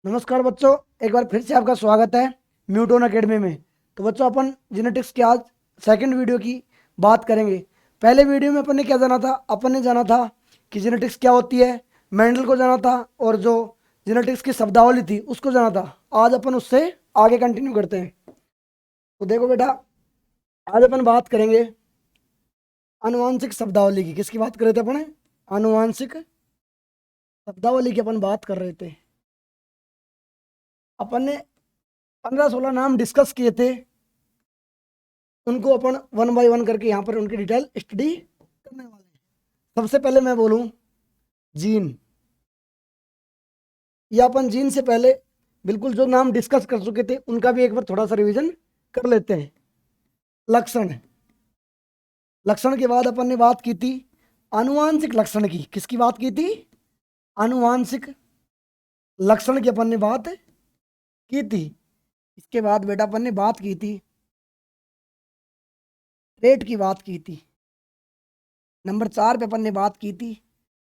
नमस्कार बच्चों, एक बार फिर से आपका स्वागत है न्यूटन एकेडमी में। तो बच्चों, अपन जेनेटिक्स की आज सेकंड वीडियो की बात करेंगे। पहले वीडियो में अपन ने क्या जाना था? अपन ने जाना था कि जेनेटिक्स क्या होती है, मेंडल को जाना था, और जो जेनेटिक्स की शब्दावली थी उसको जाना था। आज अपन उससे आगे कंटिन्यू करते हैं। तो देखो बेटा, आज अपन बात करेंगे आनुवांशिक शब्दावली की। किसकी बात कर रहे थे अपन? आनुवांशिक शब्दावली की अपन बात कर रहे थे। अपन ने 15-16 नाम डिस्कस किए थे, उनको अपन वन बाय वन करके यहाँ पर उनकी डिटेल स्टडी करने वाले हैं। सबसे पहले मैं बोलूँ जीन, या अपन जीन से पहले बिल्कुल जो नाम डिस्कस कर चुके थे उनका भी एक बार थोड़ा सा रिवीजन कर लेते हैं। लक्षण, लक्षण के बाद अपन ने बात की थी आनुवांशिक लक्षण की। किसकी बात की थी? आनुवांशिक लक्षण की अपन ने बात की थी। इसके बाद बेटा अपन ने बात की थी ट्रेट की बात की थी। नंबर 4 पे अपन ने बात की थी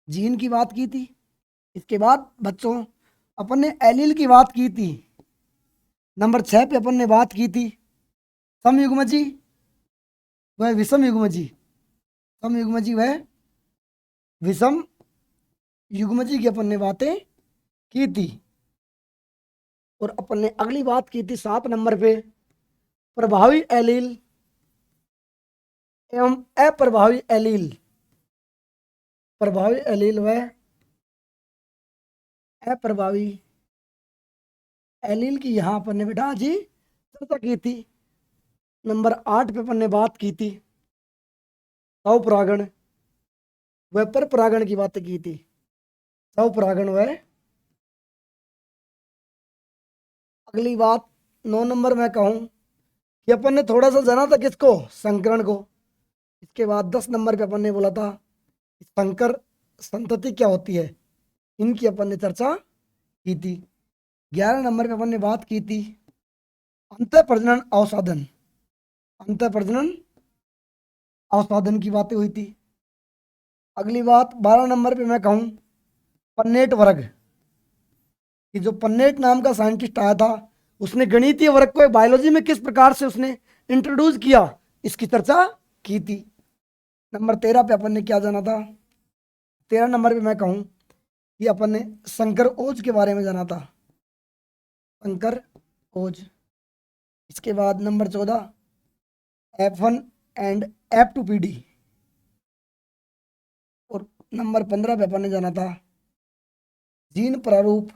जीन की बात की थी। इसके बाद बच्चों अपन ने एलील की बात की थी। नंबर 6 पे अपन ने बात की थी समयुग्मजी वह विषम युग्मजी, समयुग्मजी वह विषम युग्मजी की अपन ने बातें की थी। और अपन ने अगली बात की थी 7 नंबर पे प्रभावी एलील एवं अप्रभावी एलील। प्रभावी एलील व अप्रभावी एलील की यहाँ अपन ने बेटा जी चर्चा की थी। नंबर 8 पे अपन ने बात की थी स्वपरागण व परपरागण की बात की थी। स्वपरागण व अगली बात 9 नंबर में कहूँ कि अपन ने थोड़ा सा जाना था किसको? संकरण को। इसके बाद 10 नंबर पे अपन ने बोला था संकर संतति क्या होती है, इनकी अपन ने चर्चा की थी। 11 नंबर पे अपन ने बात की थी अंतः प्रजनन अवसाधन, अंतः प्रजनन अवसाधन की बातें हुई थी। अगली बात 12 नंबर पे मैं कहूँ पन्नेट वर्ग, कि जो पन्नेट नाम का साइंटिस्ट आया था उसने गणितीय वर्ग को बायोलॉजी में किस प्रकार से उसने इंट्रोड्यूस किया, इसकी चर्चा की थी। नंबर 13 पे अपन ने क्या जाना था? 13 नंबर पे मैं कहूँ कि अपन ने शंकर ओज के बारे में जाना था, शंकर ओज। इसके बाद नंबर 14 F1 एंड F2PD। और नंबर 15 पे अपन ने जाना था जीन प्रारूप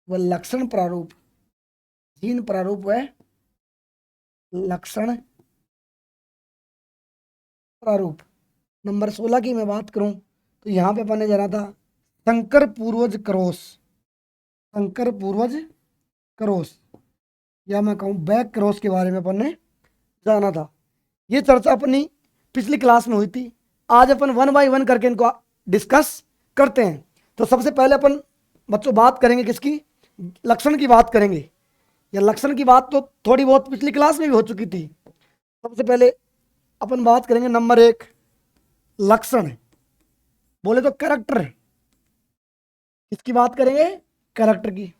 व लक्षण प्रारूप, जीन प्रारूप व लक्षण प्रारूप। नंबर 16 की मैं बात करूं तो यहाँ पे अपन ने जाना था संकर पूर्वज क्रॉस, संकर पूर्वज क्रॉस, या मैं कहूँ बैक क्रॉस के बारे में अपन ने जाना था। ये चर्चा अपनी पिछली क्लास में हुई थी। आज अपन वन बाय वन करके इनको डिस्कस करते हैं। तो सबसे पहले अपन बच्चों बात करेंगे किसकी? लक्षण की बात करेंगे। या लक्षण की बात तो थोड़ी बहुत पिछली क्लास में भी हो चुकी थी। सबसे पहले अपन बात करेंगे नंबर 1 लक्षण, बोले तो कैरेक्टर। किसकी बात करेंगे? कैरेक्टर की।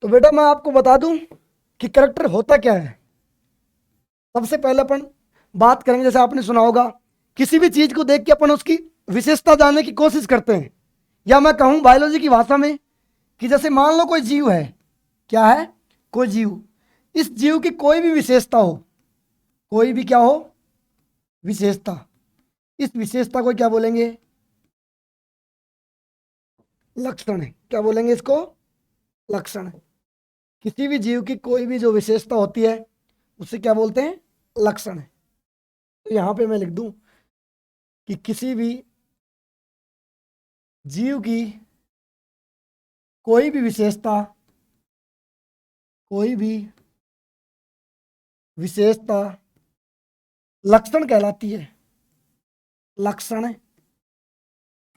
तो बेटा मैं आपको बता दूं कि कैरेक्टर होता क्या है। सबसे पहले अपन बात करेंगे, जैसे आपने सुना होगा किसी भी चीज को देख के अपन उसकी विशेषता जानने की कोशिश करते हैं। या मैं कहूं बायोलॉजी की भाषा में कि जैसे मान लो कोई जीव है, क्या है? कोई जीव। इस जीव की कोई भी विशेषता हो, कोई भी क्या हो? विशेषता। इस विशेषता को क्या बोलेंगे? लक्षण। क्या बोलेंगे इसको? लक्षण। किसी भी जीव की कोई भी जो विशेषता होती है उसे क्या बोलते हैं? लक्षण। तो यहां पे मैं लिख दूं कि किसी भी जीव की कोई भी विशेषता, कोई भी विशेषता लक्षण कहलाती है, लक्षण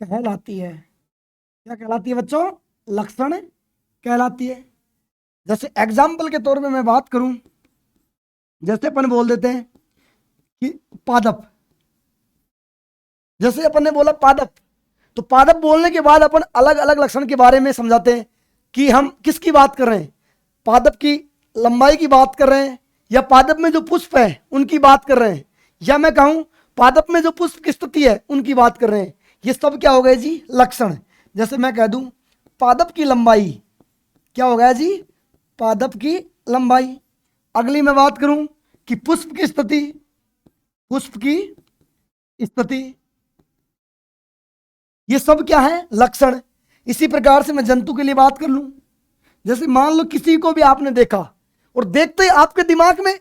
कहलाती है। क्या कहलाती है बच्चों? लक्षण कहलाती है। जैसे एग्जाम्पल के तौर पे मैं बात करूं, जैसे अपन बोल देते हैं कि पादप, जैसे अपन ने बोला पादप, तो पादप बोलने के बाद अपन अलग अलग लक्षण के बारे में समझाते हैं कि हम किसकी बात कर रहे हैं, पादप की लंबाई की बात कर रहे हैं, या पादप में जो पुष्प है उनकी बात कर रहे हैं, या मैं कहूं पादप में जो पुष्प की स्थिति है उनकी बात कर रहे हैं। ये सब क्या हो गए जी, लक्षण। जैसे मैं कह दूं पादप की लंबाई, क्या हो गया जी, पादप की लंबाई। अगली मैं बात करूं कि पुष्प की स्थिति, पुष्प की स्थिति, ये सब क्या है, लक्षण। इसी प्रकार से मैं जंतु के लिए बात कर लूं, जैसे मान लो किसी को भी आपने देखा और देखते ही आपके दिमाग में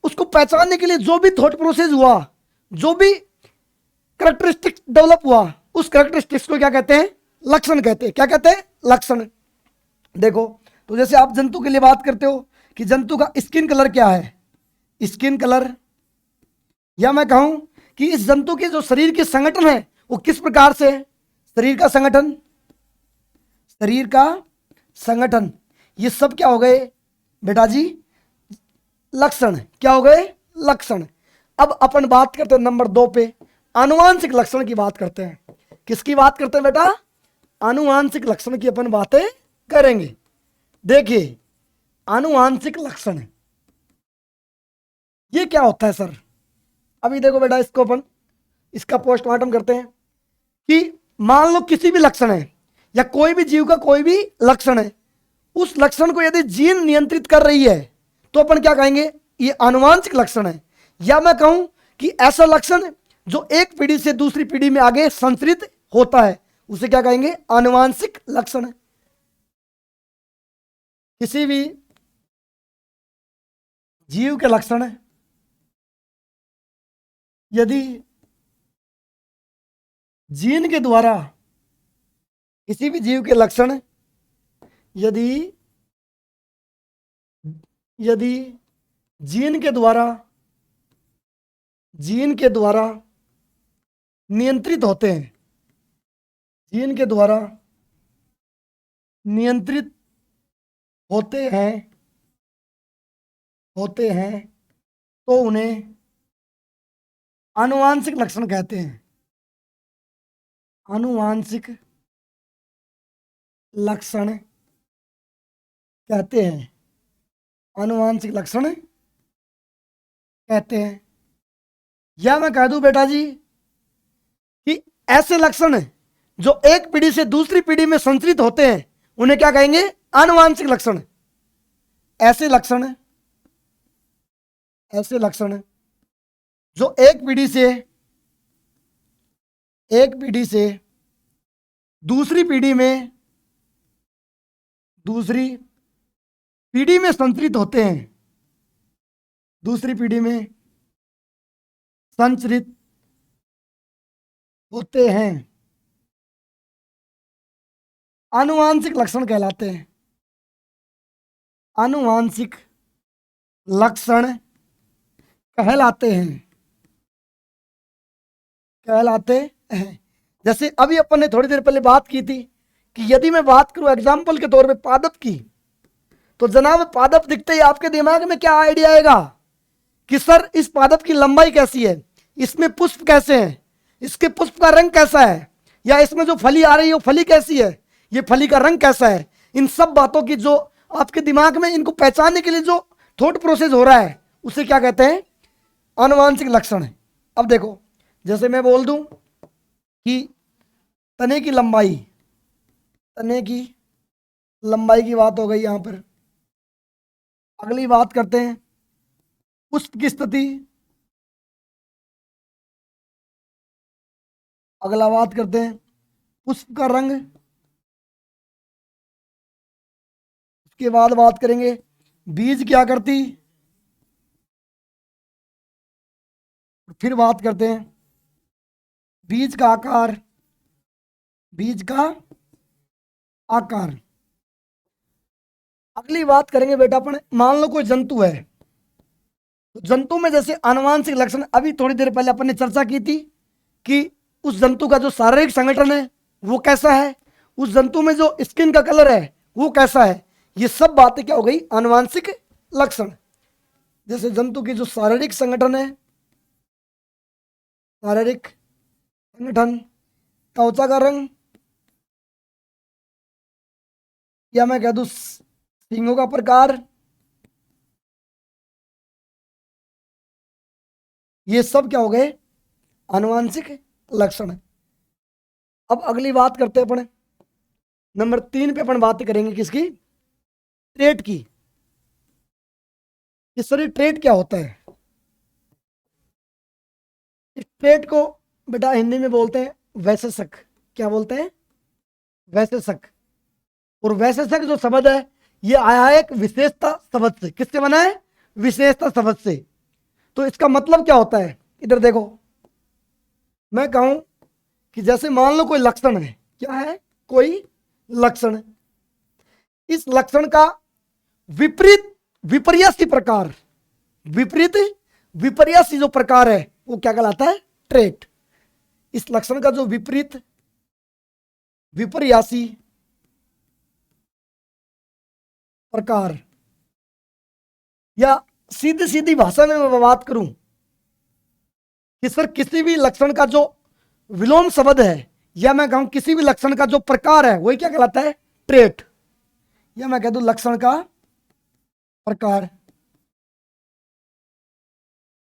उसको पहचानने के लिए जो भी थॉट प्रोसेस हुआ, जो भी करेक्टरिस्टिक्स डेवलप हुआ, उस करेक्टरिस्टिक्स को क्या कहते हैं, लक्षण कहते हैं। क्या कहते हैं, लक्षण। देखो तो जैसे आप जंतु के लिए बात करते हो कि जंतु का स्किन कलर क्या है, स्किन कलर, या मैं कहूं कि इस जंतु के जो शरीर के संगठन है वो किस प्रकार से है, शरीर का संगठन, शरीर का संगठन, ये सब क्या हो गए बेटा जी, लक्षण। क्या हो गए, लक्षण। अब अपन बात करते हैं नंबर 2 पे, आनुवांशिक लक्षण की बात करते हैं। किसकी बात करते हैं बेटा, आनुवांशिक लक्षण की अपन बातें करेंगे। देखिए आनुवांशिक लक्षण ये क्या होता है सर, अभी देखो बेटा इसको अपन इसका पोस्टमार्टम करते हैं कि मान लो किसी भी लक्षण है या कोई भी जीव का कोई भी लक्षण है, उस लक्षण को यदि जीन नियंत्रित कर रही है तो अपन क्या कहेंगे, ये आनुवांशिक लक्षण है। या मैं कहूं कि ऐसा लक्षण जो एक पीढ़ी से दूसरी पीढ़ी में आगे संचरित होता है उसे क्या कहेंगे, आनुवांशिक लक्षण। किसी भी जीव के लक्षण यदि जीन के द्वारा, किसी भी जीव के लक्षण यदि जीन के द्वारा नियंत्रित होते हैं, जीन के द्वारा नियंत्रित होते हैं तो उन्हें आनुवांशिक लक्षण कहते हैं। आनुवांशिक लक्षण कहते हैं, आनुवांशिक लक्षण कहते हैं। या मैं कह दूं बेटा जी कि ऐसे लक्षण जो एक पीढ़ी से दूसरी पीढ़ी में संचरित होते हैं उन्हें क्या कहेंगे, आनुवांशिक लक्षण। ऐसे लक्षण जो एक पीढ़ी से दूसरी पीढ़ी में संचरित होते हैं, दूसरी पीढ़ी में संचरित होते हैं, आनुवांशिक लक्षण कहलाते हैं। आनुवांशिक लक्षण कहलाते हैं। जैसे अभी अपन ने थोड़ी देर पहले बात की थी कि यदि मैं बात करूं एग्जाम्पल के तौर पे पादप की, तो जनाब पादप दिखते ही आपके दिमाग में क्या आइडिया आएगा कि सर इस पादप की लंबाई कैसी है, इसमें पुष्प कैसे हैं, इसके पुष्प का रंग कैसा है, या इसमें जो फली आ रही है वो फली कैसी है, ये फली का रंग कैसा है। इन सब बातों की जो आपके दिमाग में इनको पहचानने के लिए जो थॉट प्रोसेस हो रहा है उसे क्या कहते हैं, आनुवांशिक लक्षण है। अब देखो जैसे मैं बोल दूं कि तने की लंबाई की बात हो गई यहां पर। अगली बात करते हैं पुष्प की स्थिति, अगला बात करते हैं पुष्प का रंग, उसके बाद बात करेंगे बीज क्या करती, फिर बात करते हैं बीज का आकार। अगली बात करेंगे बेटा अपन, मान लो कोई जंतु है, तो जंतु में जैसे आनुवांशिक लक्षण अभी थोड़ी देर पहले अपन ने चर्चा की थी कि उस जंतु का जो शारीरिक संगठन है वो कैसा है, उस जंतु में जो स्किन का कलर है वो कैसा है। ये सब बातें क्या हो गई, आनुवांशिक लक्षण। जैसे जंतु की जो शारीरिक संगठन है, शारीरिक संगठन, त्वचा का रंग, या मैं कह दूं सींगों का प्रकार, ये सब क्या हो गए? आनुवांशिक लक्षण। अब अगली बात करते हैं अपन, नंबर 3 पे अपन बात करेंगे किसकी? ट्रेट की। इस सॉरी ट्रेट क्या होता है? इस ट्रेट को बेटा हिंदी में बोलते हैं वैशेषक। क्या बोलते हैं? वैशेषक। और वैशेषक जो शब्द है ये आया है एक विशेषता शब्द से। किससे बना है? विशेषता शब्द से। तो इसका मतलब क्या होता है? इधर देखो, मैं कहूं कि जैसे मान लो कोई लक्षण है। क्या है? कोई लक्षण। इस लक्षण का विपरीत विपर्यासी प्रकार, विपरीत विपर्यासी जो प्रकार है वो क्या कहलाता है? ट्रेट। इस लक्षण का जो विपरीत विपर्यासी प्रकार, या सीधी सीधी भाषा में मैं बात करूं कि सर किसी भी लक्षण का जो विलोम शब्द है, या मैं कहूं किसी भी लक्षण का जो प्रकार है वही क्या कहलाता है? ट्रेट। या मैं कह दूं लक्षण का प्रकार।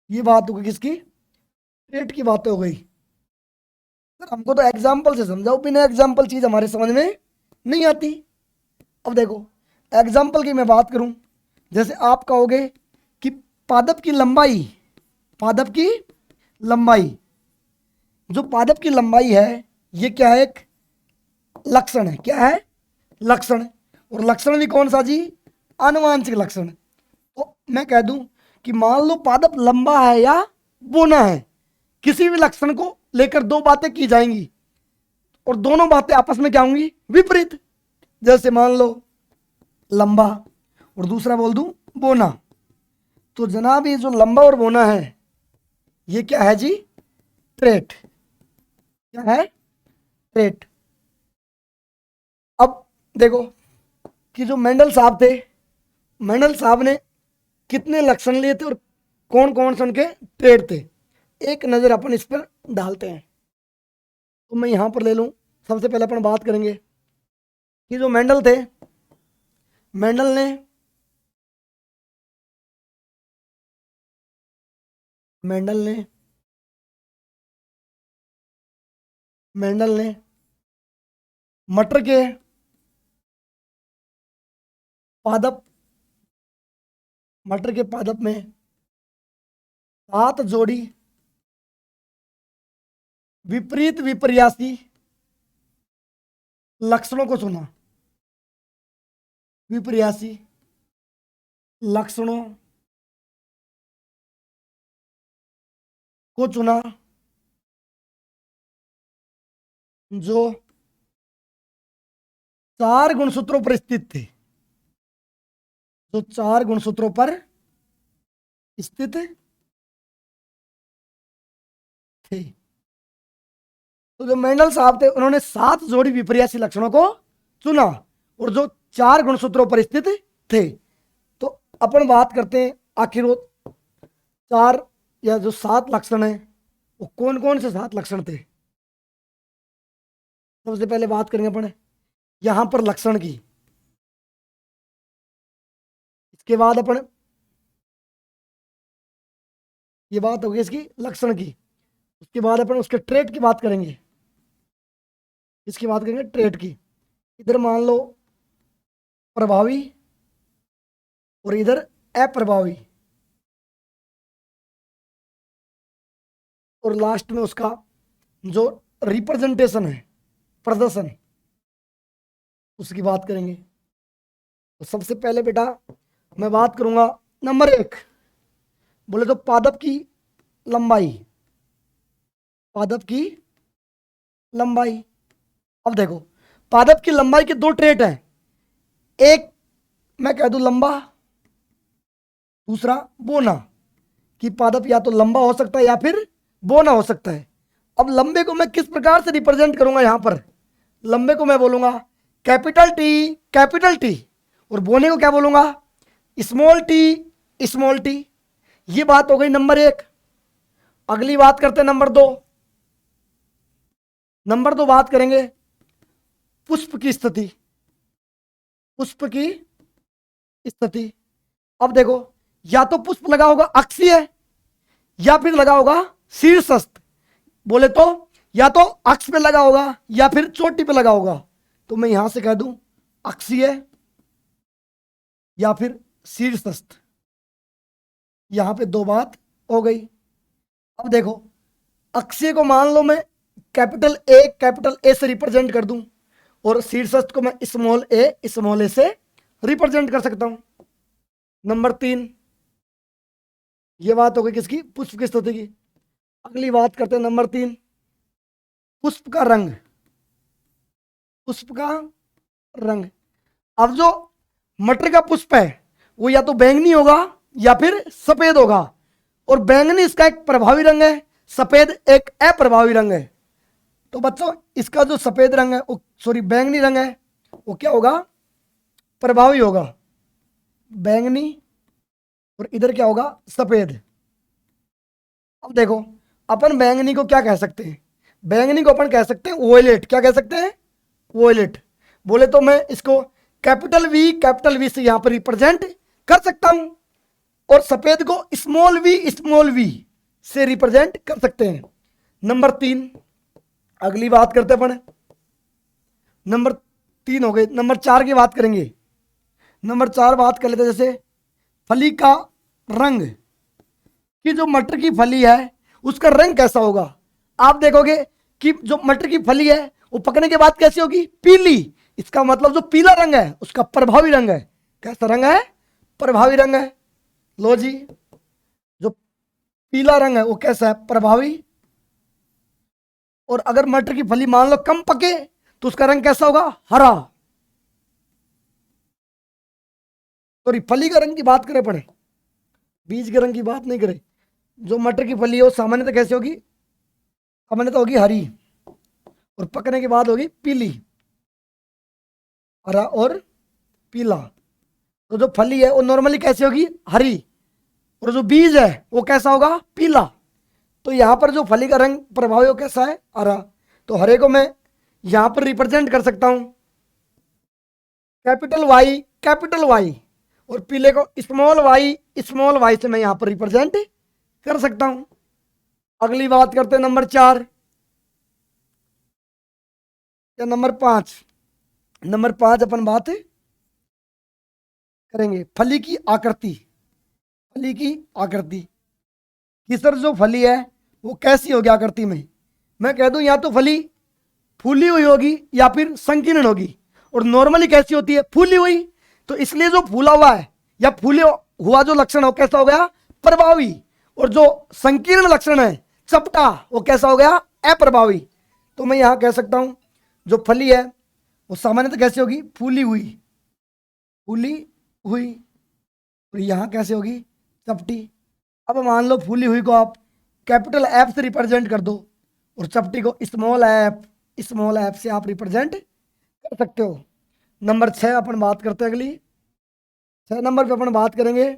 ये बात हो गई किसकी? ट्रेट की बात हो गई। सर हमको तो एग्जाम्पल से समझाओ, बिना एग्जाम्पल चीज हमारे समझ में नहीं आती। अब देखो एग्जाम्पल की मैं बात करूं, जैसे आप कहोगे कि पादप की लंबाई, पादप की लंबाई, जो पादप की लंबाई है ये क्या है? एक लक्षण है। क्या है? लक्षण। और लक्षण भी कौन सा जी? आनुवांशिक लक्षण। तो मैं कह दूं कि मान लो पादप लंबा है या बौना है, किसी भी लक्षण को लेकर दो बातें की जाएंगी और दोनों बातें आपस में क्या होंगी? विपरीत। जैसे मान लो लंबा और दूसरा बोल दूं बौना, तो जनाब ये जो लंबा और बौना है ये क्या है जी? ट्रेट। क्या है? ट्रेट। अब देखो कि जो मेंडल साहब थे, मेंडल साहब ने कितने लक्षण लिए थे और कौन कौन से उनके ट्रेट थे, एक नजर अपन इस पर डालते हैं। तो मैं यहां पर ले लूं, सबसे पहले अपन बात करेंगे कि जो मेंडल थे, मेंडल ने मेंडल ने मेंडल ने मटर के पादप, मटर के पादप में 7 जोड़ी विपरीत विपर्यासी लक्षणों को चुना। विपर्यासी लक्षणों को चुना जो 4 गुणसूत्रों पर स्थित थे, जो 4 गुणसूत्रों पर स्थित थे। तो जो मेंडल साहब थे उन्होंने 7 जोड़ी विपर्यासी लक्षणों को चुना और जो 4 गुणसूत्रों पर स्थित थे। तो अपन बात करते हैं आखिर वो 4 या जो 7 लक्षण है वो कौन कौन से 7 लक्षण थे। सबसे पहले बात करेंगे अपन यहां पर लक्षण की, इसके बाद अपन ये बात होगी इसकी लक्षण की, उसके बाद अपन उसके ट्रेट की बात करेंगे। इसकी बात करेंगे ट्रेट की। इधर मान लो प्रभावी और इधर अप्रभावी, और लास्ट में उसका जो रिप्रेजेंटेशन है, प्रदर्शन, उसकी बात करेंगे। तो सबसे पहले बेटा मैं बात करूंगा नंबर 1, बोले तो पादप की लंबाई। पादप की लंबाई। अब देखो पादप की लंबाई के 2 ट्रेट हैं, एक मैं कह दूं लंबा, दूसरा बोना। कि पादप या तो लंबा हो सकता है या फिर बोना हो सकता है। अब लंबे को मैं किस प्रकार से रिप्रेजेंट करूंगा? यहां पर लंबे को मैं बोलूंगा कैपिटल टी, कैपिटल टी, और बोने को क्या बोलूंगा? Small T, small T. ये बात हो गई नंबर 1। अगली बात करते हैं नंबर 2। नंबर 2 बात करेंगे पुष्प की स्थिति। पुष्प की स्थिति। अब देखो, या तो पुष्प लगा होगा अक्षीय या फिर लगा होगा शीर्षस्थ। बोले तो या तो अक्ष पे लगा होगा या फिर चोटी पे लगा होगा। तो मैं यहां से कह दूं अक्षीय या फिर शीर्षस्थ। यहां पे दो बात हो गई। अब देखो, अक्षीय को मान लो मैं कैपिटल ए से रिप्रेजेंट कर दूं और शीर्षस्थ को मैं स्मॉल ए से रिप्रेजेंट कर सकता हूं। नंबर 3, ये बात हो गई किसकी? पुष्प की स्थिति की। अगली बात करते हैं नंबर 3, पुष्प का रंग। पुष्प का रंग। अब जो मटर का पुष्प है वो या तो बैंगनी होगा या फिर सफेद होगा, और बैंगनी इसका एक प्रभावी रंग है, सफेद एक अप्रभावी रंग है। तो बच्चों इसका जो सफेद रंग है, सॉरी बैंगनी रंग है, वो क्या होगा? प्रभावी होगा, बैंगनी, और इधर क्या होगा? सफेद। अब देखो, अपन बैंगनी को क्या कह सकते हैं? बैंगनी को अपन कह सकते हैं वोयलेट। क्या कह सकते हैं? वोयलेट। बोले तो मैं इसको कैपिटल वी से यहां पर रिप्रेजेंट कर सकता हूं, और सफेद को स्मॉल वी से रिप्रेजेंट कर सकते हैं। नंबर 3, अगली बात करते हैं अपन। नंबर 3 हो गए, नंबर 4 की बात करेंगे। नंबर 4 बात कर लेते हैं, जैसे फली का रंग, कि जो मटर की फली है उसका रंग कैसा होगा? आप देखोगे कि जो मटर की फली है वो पकने के बाद कैसी होगी? पीली। इसका मतलब जो पीला रंग है उसका प्रभावी रंग है। कैसा रंग है? प्रभावी रंग है। लो जी, जो पीला रंग है वो कैसा है? प्रभावी। और अगर मटर की फली मान लो कम पके तो उसका रंग कैसा होगा? हरा। सॉरी, फली का रंग की बात करें पड़े, बीज के रंग की बात नहीं करें। जो मटर की फली है वो सामान्यतः कैसे होगी? सामान्यतः होगी हरी, और पकने के बाद होगी पीली। हरा और पीला। तो जो फली है वो नॉर्मली कैसी होगी? हरी, और जो बीज है वो कैसा होगा? पीला। तो यहां पर जो फली का रंग प्रभावी हो कैसा है? हरा। तो हरे को मैं यहां पर रिप्रेजेंट कर सकता हूं कैपिटल वाई, और पीले को स्मॉल वाई से मैं यहां पर रिप्रेजेंट कर सकता हूं। अगली बात करते हैं नंबर 4 या नंबर 5। नंबर 5 अपन बात करेंगे फली की आकृति। फली की आकृति कि सर जो फली है वो कैसी होगी आकृति में? मैं कह दूं या तो फली फूली हुई होगी या फिर संकीर्ण होगी, और नॉर्मली कैसी होती है? फूली हुई। तो इसलिए जो फूला हुआ है या फूले हुआ जो लक्षण हो कैसा हो गया? प्रभावी। और जो संकीर्ण लक्षण है चपटा, वो कैसा हो गया? अप्रभावी। तो मैं यहां कह सकता हूं जो फली है वो सामान्यतः कैसी होगी? फूली हुई और यहां कैसे होगी? चपटी। अब मान लो फूली हुई को आप कैपिटल एफ से रिप्रेजेंट कर दो, और चपटी को स्मॉल एफ से आप रिप्रेजेंट कर सकते हो। नंबर 6 अपन बात करते हैं। अगली 6 नंबर पे अपन बात करेंगे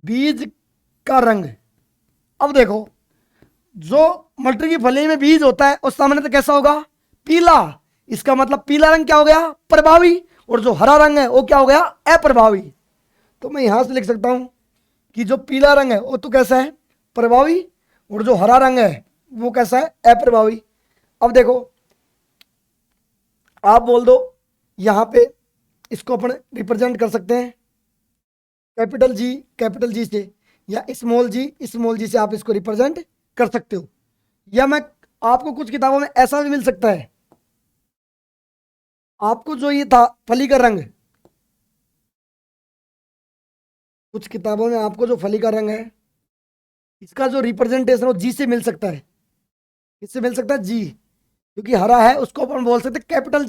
बीज का रंग। अब देखो, जो मटर की फली में बीज होता है उस सामान्यतः कैसा होगा? पीला। इसका मतलब पीला रंग क्या हो गया? प्रभावी। और जो हरा रंग है वो क्या हो गया? अप्रभावी। तो मैं यहां से लिख सकता हूं कि जो पीला रंग है वो तो कैसा है? प्रभावी, और जो हरा रंग है वो कैसा है? अप्रभावी। अब देखो, आप बोल दो यहां पे इसको अपन रिप्रेजेंट कर सकते हैं कैपिटल जी से, या स्मॉल जी से आप इसको रिप्रेजेंट कर सकते हो। या मैं आपको कुछ किताबों में ऐसा भी मिल सकता है, आपको जो ये था फली का रंग, कुछ किताबों में आपको जो फली का रंग है इसका जो रिप्रेजेंटेशन हो जी से मिल सकता है। किससे मिल सकता है? जी। क्योंकि हरा है उसको अपन बोल सकते हैं कैपिटल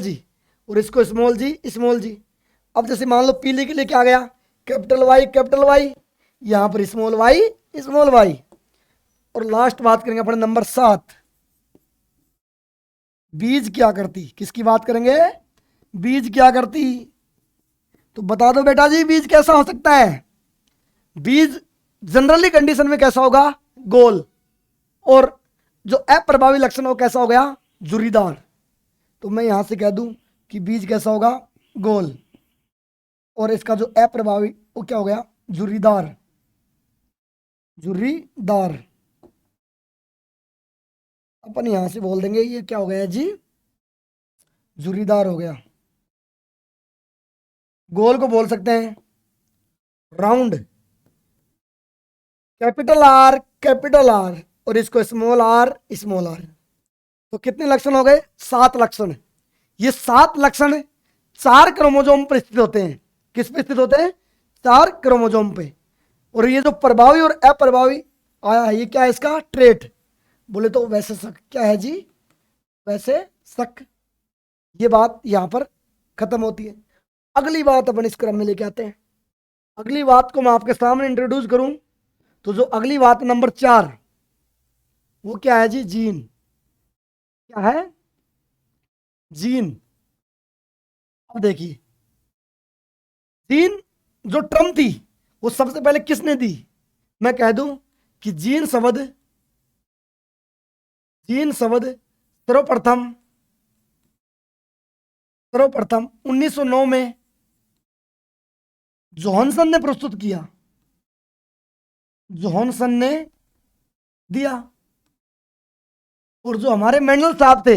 जी, और इसको स्मॉल जी। अब जैसे मान लो पीले के लिए क्या आ गया? कैपिटल वाई, यहां पर स्मॉल वाई। और लास्ट बात करेंगे अपन नंबर 7, बीज की आकृति। किसकी बात करेंगे? बीज की आकृति। तो बता दो बेटा जी, बीज कैसा हो सकता है? बीज जनरली कंडीशन में कैसा होगा? गोल। और जो अप्रभावी लक्षण हो कैसा हो गया? जुरीदार। तो मैं यहां से कह दूं कि बीज कैसा होगा? गोल, और इसका जो अप्रभावी वो क्या हो गया, झुर्रीदार, झुर्रीदार। अपन यहां से बोल देंगे ये क्या हो गया जी, झुर्रीदार हो गया। गोल को बोल सकते हैं राउंड, कैपिटल आर, और इसको स्मॉल आर, स्मॉल आर। तो कितने लक्षण हो गए, 7 लक्षण। ये 7 लक्षण 4 क्रोमोसोम पर स्थित होते हैं। किस पे स्थित होते हैं, 4 क्रोमोसोम पे। और ये जो प्रभावी और अप्रभावी आया है, ये क्या है इसका ट्रेट, बोले तो वैसे शक, क्या है जी, वैसे शक। ये बात यहां पर खत्म होती है। अगली बात अपन इस क्रम में लेके आते हैं। अगली बात को मैं आपके सामने इंट्रोड्यूस करूं तो जो अगली बात नंबर 4, वो क्या है जी, जीन। क्या है, जीन। अब देखिए, जीन जो टर्म थी वो सबसे पहले किसने दी, मैं कह दूं कि जीन शब्द सर्वप्रथम 1909 में जोहानसन ने प्रस्तुत किया, जोहानसन ने दिया। और जो हमारे मेंडल साहब थे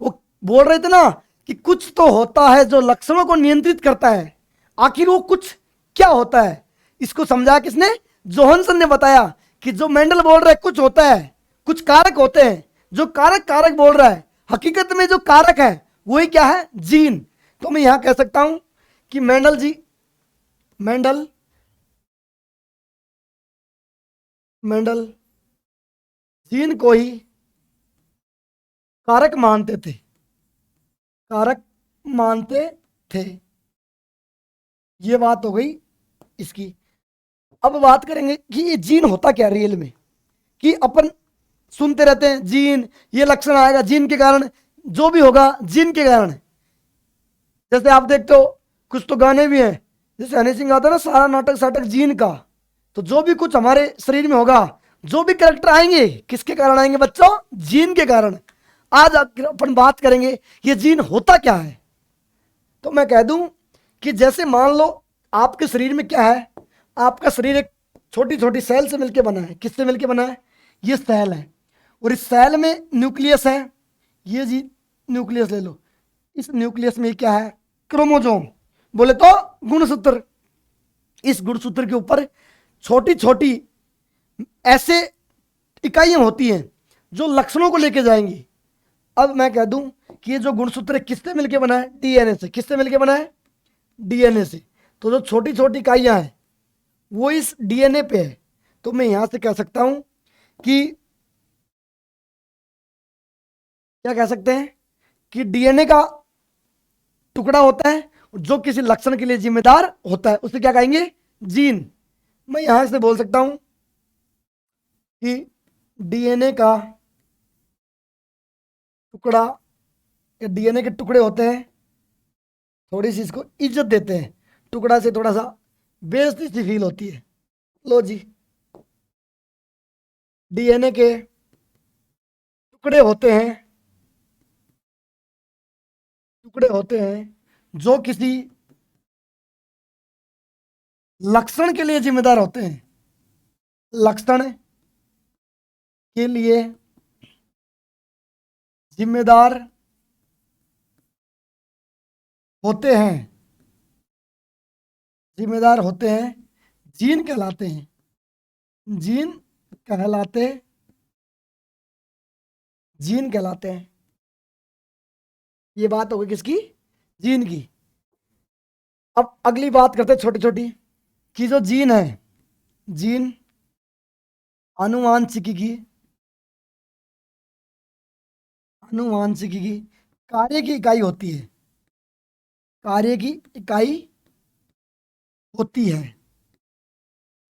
वो बोल रहे थे ना कि कुछ तो होता है जो लक्षणों को नियंत्रित करता है। आखिर वो कुछ क्या होता है, इसको समझा किसने, जोहानसन ने बताया कि जो मेंडल बोल रहा है कुछ होता है, कुछ कारक होते हैं, जो कारक बोल रहा है, हकीकत में जो कारक है वही क्या है, जीन। तो मैं यहां कह सकता हूं कि मेंडल जीन को ही कारक मानते थे, कारक मानते थे। ये बात हो गई इसकी। अब बात करेंगे कि ये जीन होता क्या रियल में, कि अपन सुनते रहते हैं जीन, ये लक्षण आएगा जीन के कारण, जो भी होगा जीन के कारण। जैसे आप देखते हो कुछ तो गाने भी हैं, जैसे हनी सिंह आता है ना, सारा नाटक साटक जीन का। तो जो भी कुछ हमारे शरीर में होगा, जो भी करेक्टर आएंगे किसके कारण आएंगे बच्चों, जीन के कारण। आज अपन बात करेंगे ये जीन होता क्या है। तो मैं कह दूं कि जैसे मान लो आपके शरीर में क्या है, आपका शरीर एक छोटी छोटी सेल से मिलकर बना है। किससे मिलकर बना है, ये सेल है, और इस सेल में न्यूक्लियस है। ये जी न्यूक्लियस ले लो, इस न्यूक्लियस में क्या है, क्रोमोसोम, बोले तो गुणसूत्र। इस गुणसूत्र के ऊपर छोटी छोटी ऐसे इकाइयां होती हैं जो लक्षणों को लेके जाएंगी। अब मैं कह दूं कि ये जो गुणसूत्र किससे मिलके बना है, डीएनए से। किससे मिलके बना है, डीएनए से। तो जो छोटी छोटी इकाइयां हैं वो इस डीएनए पे है। तो मैं यहां से कह सकता हूं कि क्या कह सकते हैं कि डीएनए का टुकड़ा होता है जो किसी लक्षण के लिए जिम्मेदार होता है, उसे क्या कहेंगे, जीन। मैं यहां से बोल सकता हूं कि डीएनए का टुकड़ा, या डीएनए के टुकड़े होते हैं, थोड़ी सी इसको इज्जत देते हैं, टुकड़ा से थोड़ा सा बेइज्जती सी फील होती है। लो जी, डीएनए के टुकड़े होते हैं जो किसी लक्षण के लिए जिम्मेदार होते हैं, लक्षण के लिए जिम्मेदार होते हैं, जिम्मेदार होते हैं, जीन कहलाते हैं, जीन कहलाते जीन कहलाते हैं। ये बात हो गई किसकी, जीन की। अब अगली बात करते हैं छोटी छोटी, कि जो जीन है, जीन आनुवांशिकी की आनुवांशिकी की कार्य की इकाई होती है, कार्य की इकाई होती है।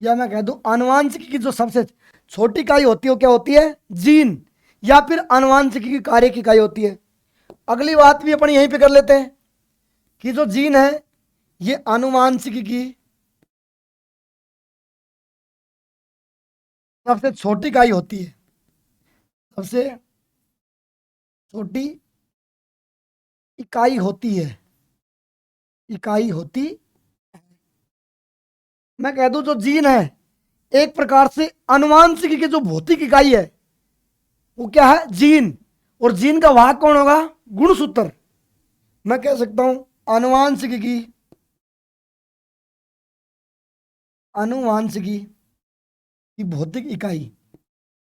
या मैं कह दूं आनुवांशिकी की जो सबसे छोटी इकाई होती है वो क्या होती है, जीन, या फिर आनुवांशिकी की कार्य की इकाई होती है। अगली बात भी अपन यहीं पे कर लेते हैं कि जो जीन है ये आनुवांशिकी की सबसे छोटी इकाई होती है, सबसे छोटी इकाई होती है। इकाई होती। मैं कह दूं जो जीन है एक प्रकार से अनुवांशिक की जो भौतिक इकाई है वो क्या है, जीन। और जीन का वाहक कौन होगा, गुणसूत्र। मैं कह सकता हूं अनुवांशिकी की, अनुवांशिकी की भौतिक इकाई,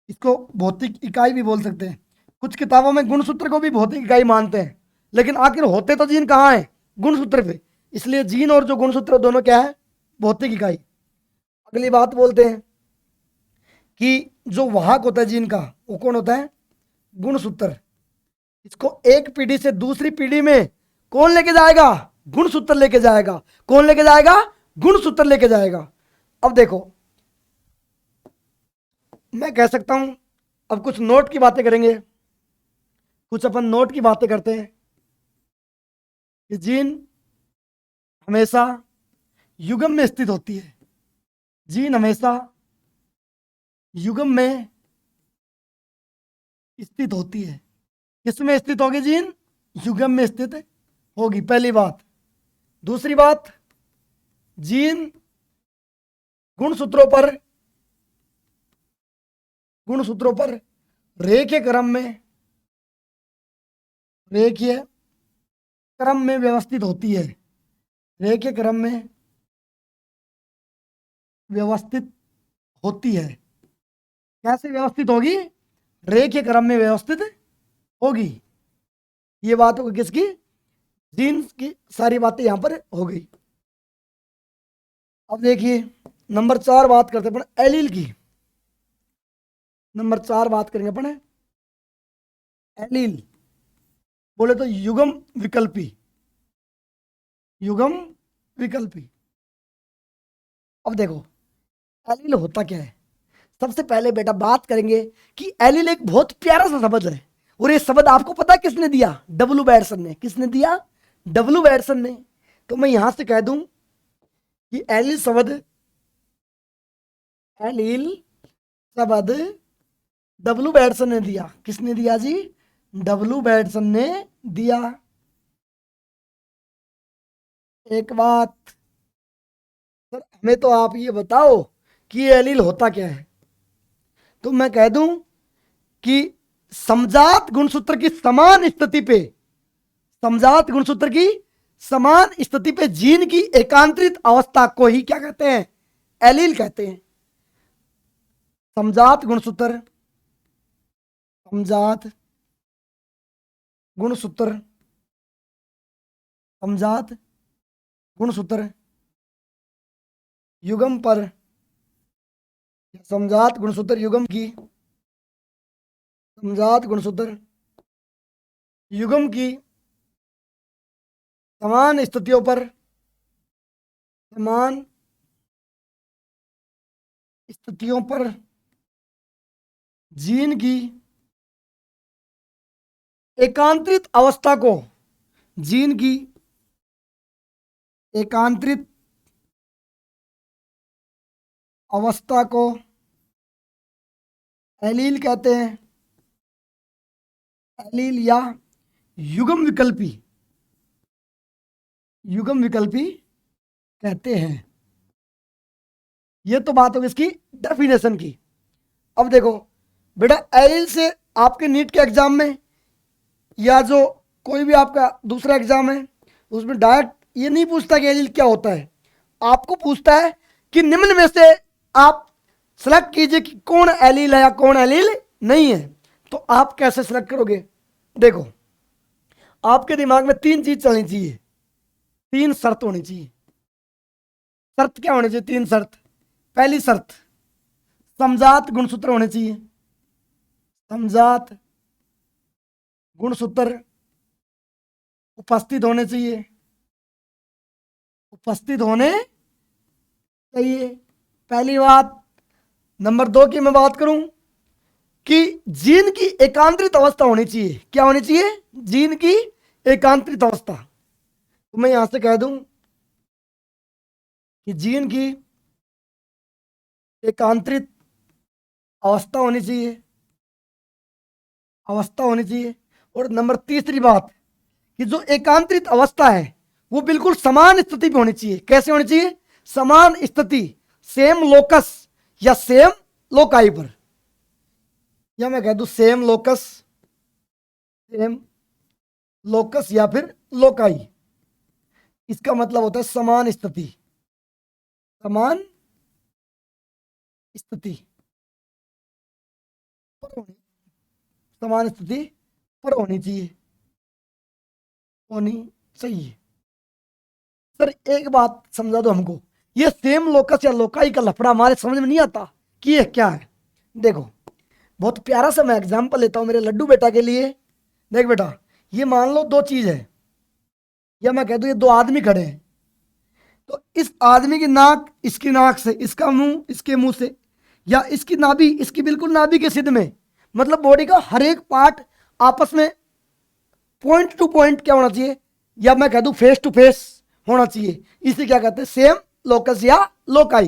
इसको भौतिक इकाई भी बोल सकते हैं। कुछ किताबों में गुणसूत्र को भी भौतिक इकाई मानते हैं, लेकिन आखिर होते तो जीन कहाँ है, गुणसूत्र पे। इसलिए जीन और जो गुणसूत्र दोनों क्या है, भौतिक इकाई। अगली बात बोलते हैं कि जो वाहक होता है जीन का वो कौन होता है, गुणसूत्र। इसको एक पीढ़ी से दूसरी पीढ़ी में कौन लेके जाएगा, गुणसूत्र लेके जाएगा। कौन लेके जाएगा, गुणसूत्र लेके जाएगा। अब देखो मैं कह सकता हूं, अब कुछ नोट की बातें करेंगे, कुछ अपन नोट की बातें करते हैं कि जीन हमेशा युग्म में स्थित होती है। जीन हमेशा युग्म में स्थित होती है। किसमें स्थित होगी जीन, युग्म में स्थित होगी, पहली बात। दूसरी बात, जीन गुणसूत्रों पर रेखीय क्रम में व्यवस्थित होती है। रेखीय क्रम में व्यवस्थित होती है। कैसे व्यवस्थित होगी, रेखीय क्रम में व्यवस्थित होगी। ये बात होगी किसकी, जीन्स की। सारी बातें यहां पर हो गई। अब देखिए नंबर 4 बात करते हैं अपन एलील की। नंबर 4 बात करेंगे अपन एलील, बोले तो युग्म विकल्पी, युग्म विकल्पी। अब देखो एलील होता क्या है। सबसे पहले बेटा बात करेंगे कि एलील एक बहुत प्यारा सा शब्द है, और ये शब्द आपको पता है किसने दिया, डब्ल्यू बैडसन ने। किसने दिया, डब्ल्यू बैडसन ने। तो मैं यहां से कह दूं कि एलील शब्द डब्ल्यू बैडसन ने दिया। किसने दिया जी, डब्ल्यू बैडसन ने दिया। एक बात सर, हमें तो आप ये बताओ कि ये एलील होता क्या है। तो मैं कह दूं कि समजात गुणसूत्र की समान स्थिति पे, समजात गुणसूत्र की समान स्थिति पे जीन की एकांतरित अवस्था को ही क्या कहते हैं, एलील कहते हैं। समजात गुणसूत्र, समजात गुणसूत्र, समजात गुणसूत्र युग्म पर, समजात गुणसूत्र युग्म की, समजात गुणसूत्र युग्म की समान स्थितियों पर, समान स्थितियों पर जीन की एकांतरित अवस्था को, जीन की एकांतरित अवस्था को एलील कहते हैं। एलील या युग्म विकल्पी, युग्म विकल्पी कहते हैं। ये तो बात होगी इसकी डेफिनेशन की। अब देखो बेटा एलील से आपके नीट के एग्जाम में या जो कोई भी आपका दूसरा एग्जाम है उसमें डायरेक्ट ये नहीं पूछता कि एलील क्या होता है। आपको पूछता है कि निम्न में से आप सेलेक्ट कीजिए कि कौन एलील है या कौन एलील नहीं है। तो आप कैसे सेलेक्ट करोगे, देखो आपके दिमाग में 3 चीज चलनी चाहिए, 3 शर्त होनी चाहिए। शर्त क्या होनी चाहिए, 3 शर्त। पहली शर्त, समजात गुणसूत्र होने चाहिए। समजात गुणसूत्र उपस्थित होने चाहिए, उपस्थित होने चाहिए, पहली बात। नंबर 2 की मैं बात करूं कि जीन की एकांतरित अवस्था होनी चाहिए। क्या होनी चाहिए, जीन की एकांतरित अवस्था। तो मैं यहां से कह दूं कि जीन की एकांतरित अवस्था होनी चाहिए, अवस्था होनी चाहिए। और नंबर तीसरी बात कि जो एकांतरित अवस्था है वो बिल्कुल समान स्थिति पे होनी चाहिए। कैसे होनी चाहिए? समान स्थिति, सेम लोकस या सेम लोकाई पर, या मैं कह दूं सेम लोकस या फिर लोकाई। इसका मतलब होता है समान स्थिति, समान स्थिति समान स्थिति पर होनी चाहिए। सर एक बात समझा दो हमको, ये सेम लोकस या लोकाई का लफड़ा हमारे समझ में नहीं आता कि ये क्या है। देखो बहुत प्यारा सा मैं एग्जांपल लेता हूं मेरे लड्डू बेटा के लिए। देख बेटा, ये मान लो दो चीज है, या मैं कह दूं ये दो आदमी खड़े हैं। तो इस आदमी की नाक इसकी नाक से, इसका मुंह इसके मुंह से, या इसकी नाभि इसकी बिल्कुल नाभि के सिद्ध में, मतलब बॉडी का हर एक पार्ट आपस में पॉइंट टू पॉइंट क्या होना चाहिए, या मैं कह दूं फेस टू फेस होना चाहिए। इसे क्या कहते हैं? सेम लोकस या लोकाई।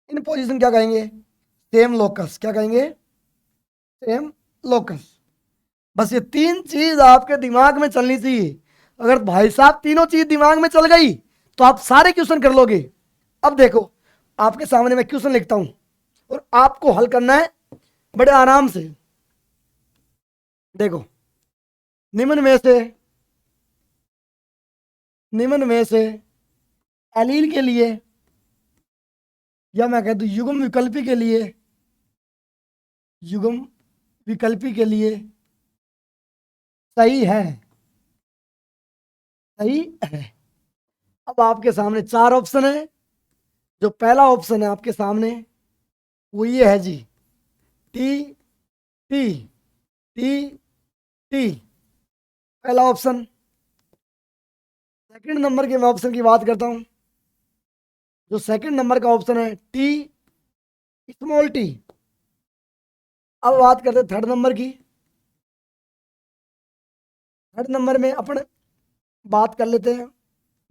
इन पोजीशन क्या कहेंगे? Same locus. क्या कहेंगे? Same locus. बस ये तीन चीज आपके दिमाग में चलनी चाहिए। अगर भाई साहब तीनों चीज दिमाग में चल गई तो आप सारे क्वेश्चन कर लोगे। अब देखो आपके सामने मैं क्वेश्चन लिखता हूं और आपको हल करना है बड़े आराम से। देखो, निम्न में से एलील के लिए, या मैं कह दूं युग्म विकल्पी के लिए सही है। अब आपके सामने चार ऑप्शन है। जो पहला ऑप्शन है आपके सामने वो ये है जी, टी टी टी टी, पहला ऑप्शन। सेकंड नंबर के मैं ऑप्शन की बात करता हूं। जो सेकंड नंबर का ऑप्शन है टी स्मॉल टी। अब बात करते हैं थर्ड नंबर की। थर्ड नंबर में अपन बात कर लेते हैं,